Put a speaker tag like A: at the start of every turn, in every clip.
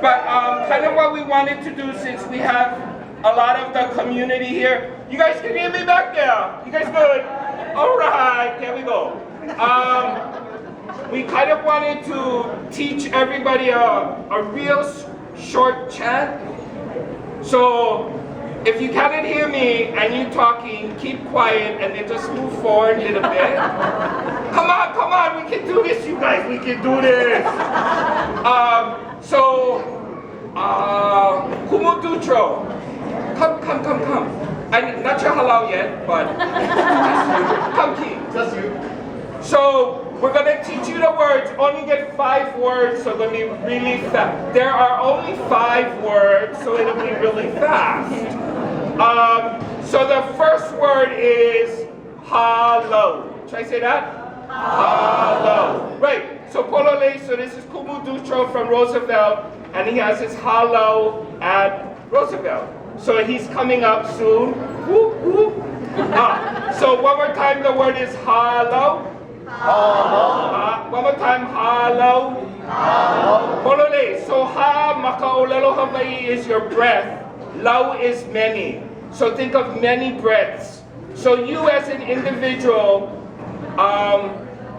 A: But kind of what we wanted to do, since we have a lot of the community here. You guys can hear me back there? You guys good? All right, there we go. We kind of wanted to teach everybody a real short chant. So if you cannot hear me and you talking, keep quiet and then just move forward a little bit. Come on, we can do this, you guys, we can do this. Kumudutro, come. I'm not sure Halau yet, but come Ki.
B: Just you.
A: So we're gonna teach you the words, only get 5 words, so it'll be really fast. There are only 5 words, so it'll be really fast. So the first word is Halau. Should I say that? Halau. Right, so Polole, so this is Kumu Dutro from Roosevelt, and he has his Halau at Roosevelt. So he's coming up soon. Whoop, whoop. So one more time, the word is Halau. One more time, Halau. Polole, so ha makaolelo Hawaii is your breath. Lau is many. So think of many breaths. So you as an individual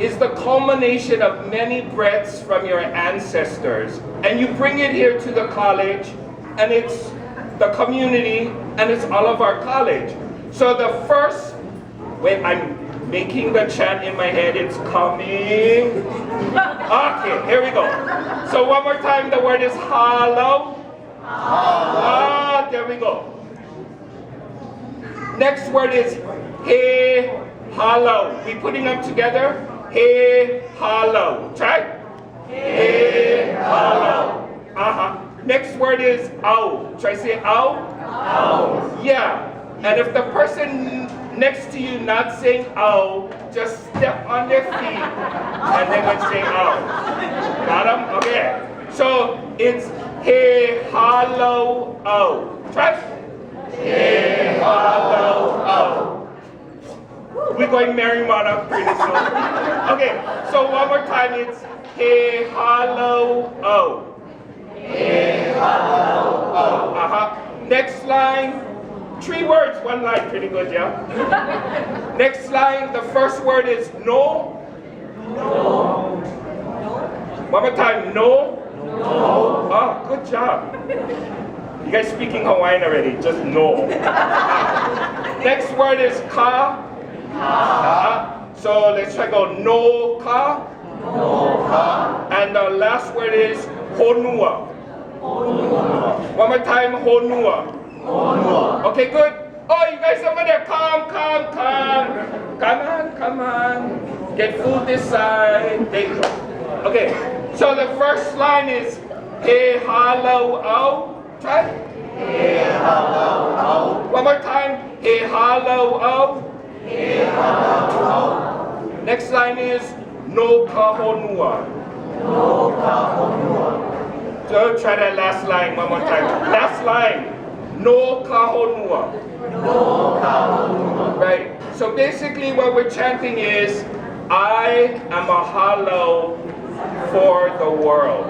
A: is the culmination of many breaths from your ancestors. And you bring it here to the college, and it's the community, and it's all of our college. So the first, wait, I'm making the chant in my head, it's coming. Okay, here we go. So one more time, the word is Halau. There we go. Next word is He Halau. We putting them together. He Halau. Try. He Halau. Next word is Au. Try say Au. Au. Yeah. And if the person next to you not saying Au, just step on their feet and they would say Au. Got them? Okay. So it's He Halau Au. Try. He Halau Au. We're going Marimana pretty soon. Okay, so one more time, it's He Halau Au. He Halau Au. Next line, 3 words, 1 line, pretty good, yeah? Next line, the first word is no. No. One more time, no. No. Oh, good job. You guys speaking Hawaiian already, just no. Next word is ka. So let's try go no ka. No ka. And the last word is honua. Honua. One more time, honua. Honua. Okay, good. Oh, you guys over there, come. Come on. Get food this side. There you go. Okay, so the first line is He Halau Au. Try. He Halau Au. One more time, He Halau Au. He Halau Au. Next line is no ka honua. No ka honua. So try that last line one more time. Last line. No ka honua. No ka honua. Right. So basically what we're chanting is, I am a halau for the world.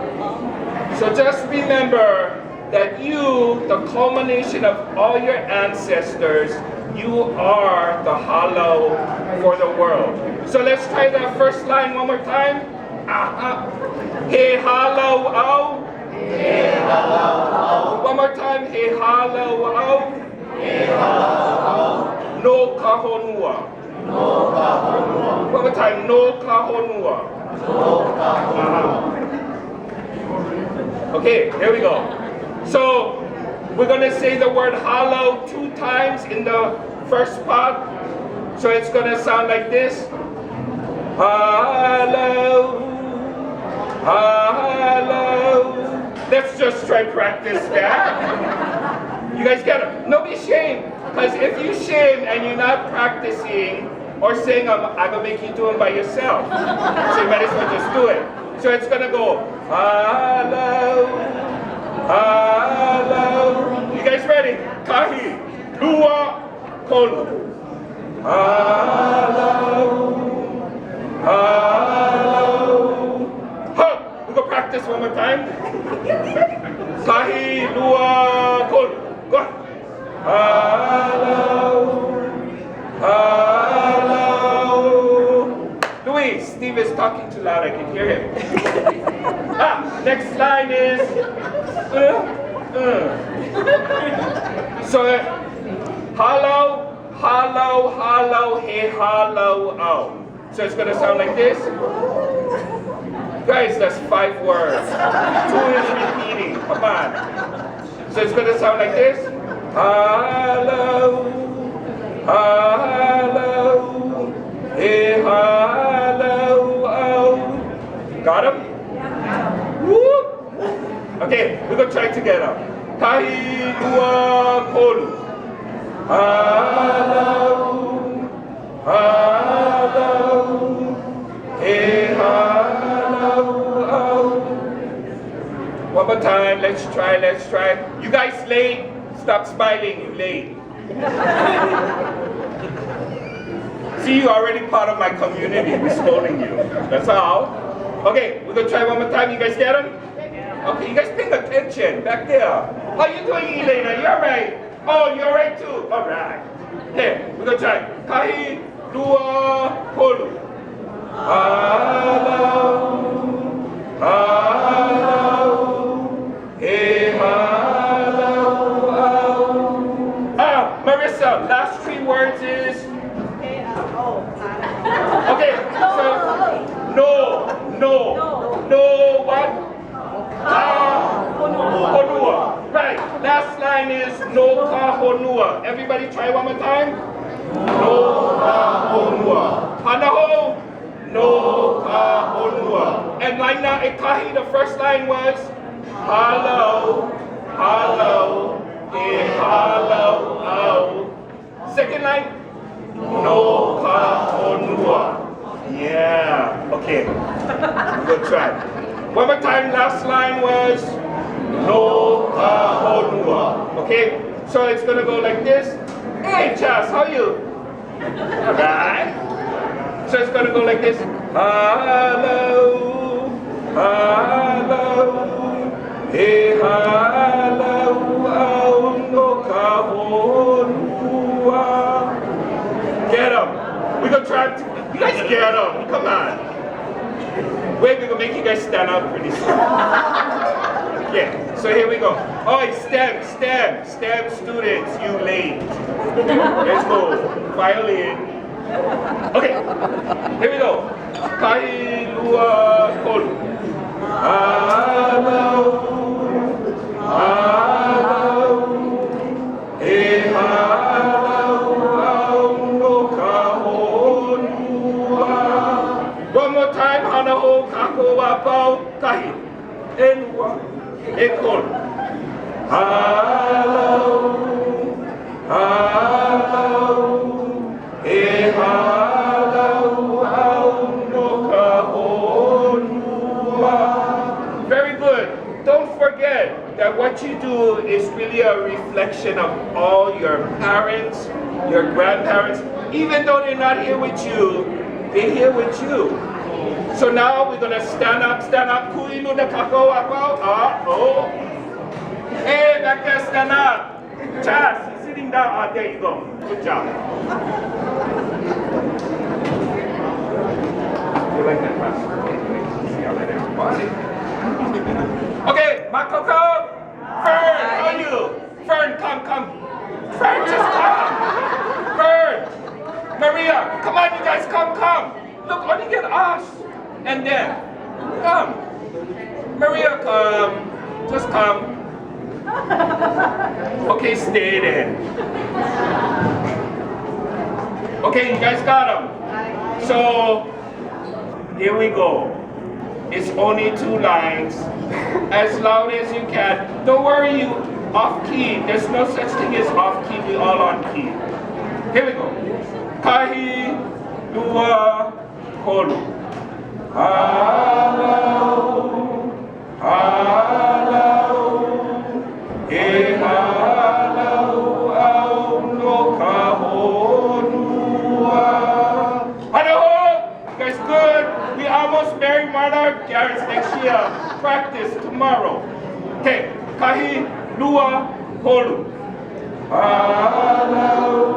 A: So just remember that you, the culmination of all your ancestors, you are the halau for the world. So let's try the first line one more time. He halau au. He halau au. One more time. He halau au. He halau au. No ka honua. No ka honua. One more time. No ka honua. No ka honua. Okay, here we go. So we're going to say the word halau 2 times in the first part. So it's going to sound like this. Halau. Halau. Let's just try practice that. You guys get it? No, be ashamed. Because if you shame and you're not practicing or saying, I'm going to make you do them by yourself. So you might as well just do it. So it's going to go, halau, halau. You guys ready? Kahi, lua, kolu. Halau, halau. Huh. We're going to practice one more time. loud I can hear him. Next line is So halau, halau, halau, he halau, au. So it's gonna sound like this. Guys, that's 5 words. 2 is repeating. Come on. So it's gonna sound like this. Halau, halau, he halau, au. Got him? Woo! Okay, we're gonna try it together. Tahi ua kolu. Halau, halau, he halau, au. One more time, let's try. You guys late? Stop smiling, you late. See, you're already part of my community, we're scolding you. That's all. Okay, we're gonna try one more time. You guys get them? Okay, you guys paying attention back there. How you doing, Elena? You're right. Oh, you're right too. All right. Here, we're gonna try. Kahi, dua, kolu. Halau, halau, he halau, au. Marissa, last 3 words is? Okay, so no, what? Honua. Right, last line is no ka honua. Everybody try one more time. No ka honua. Hanaho, no ka honua. And line na ekahi, the first line was halau, halau, e halau, au. Second line, no ka honua. Yeah, okay. Good try. One more time, last line was no ka honua. Okay, so it's gonna go like this. Hey Chas, how are you? Alright. So it's gonna go like this. Halau, halau, he halau, au no ka honua. Get him. We're gonna try to, you guys get him. Come on. Wait, we're gonna make you guys stand up pretty soon. Yeah, so here we go. Oh, it's STEM students, you late. Let's go. Violin. Okay, here we go. Kai lua kolu. Halau, halau, he halau, au no ka honua. One more time, hanaho kako wapau kahi. Enua, ekol. Halau, halau, he halau, au no ka honua. Very good. Don't forget that what you do is really a reflection of all your parents, your grandparents. Even though they're not here with you, they're here with you. So now we're gonna stand up. Kuilu na kako ako. Oh. Hey, back there, stand up. Chas, he's sitting down. There you go. Good job. You like that class? See, I let everybody. Okay, Makoko. Fern, how are you? Fern, come. Fern, just come. Fern. Maria, come on, you guys, come. Look, only get us. And then, come. Maria, come. Just come. Okay, stay then. Okay, you guys got them. So, here we go. It's only 2 lines. As loud as you can. Don't worry, you off key. There's no such thing as off key. We all on key. Here we go. Kahi, dua, kolu. Halau, halau, he halau, au no ka honua. Hello, you guys good? We almost married Marta Garrett's next year. Practice tomorrow. Okay, kahi, lua, kolu. Halau.